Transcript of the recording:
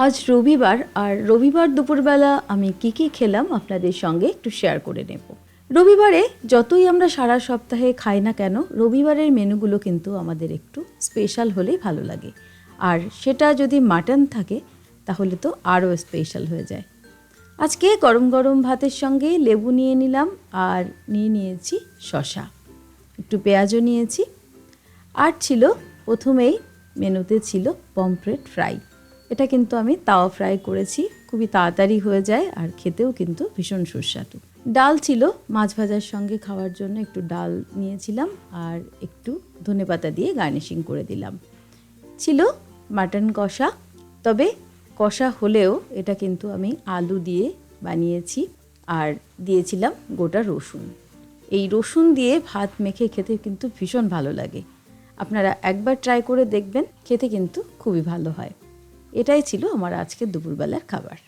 আজ রবিবার, আর রবিবার দুপুরবেলা আমি কি খেলাম আপনাদের সঙ্গে একটু শেয়ার করে নেব। রবিবারে যতই আমরা সারা সপ্তাহে খাই না কেন, রবিবারের মেনুগুলো কিন্তু আমাদের একটু স্পেশাল হলেই ভালো লাগে। আর সেটা যদি মাটন থাকে তাহলে তো আরও স্পেশাল হয়ে যায়। আজকে গরম গরম ভাতের সঙ্গে লেবু নিয়ে নিলাম, আর নিয়েছি শসা, একটু পেঁয়াজও নিয়েছি। আর ছিল প্রথমেই মেনুতে ছিল পমফ্রেট ফ্রাই। এটা কিন্তু আমি তাওয়া ফ্রাই করেছি, খুবই তাড়াতাড়ি হয়ে যায় আর খেতেও কিন্তু ভীষণ সুস্বাদু। ডাল ছিল, মাছ ভাজার সঙ্গে খাওয়ার জন্য একটু ডাল নিয়েছিলাম, আর একটু ধনেপাতা দিয়ে গার্নিশিং করে দিলাম। ছিল মাটন কষা, তবে কষা হলেও এটা কিন্তু আমি আলু দিয়ে বানিয়েছি, আর দিয়েছিলাম গোটা রসুন। এই রসুন দিয়ে ভাত মেখে খেতে কিন্তু ভীষণ ভালো লাগে। আপনারা একবার ট্রাই করে দেখবেন, খেতে কিন্তু খুবই ভালো হয়। এটাই ছিল আমার আজকের দুপুরবেলার খাবার।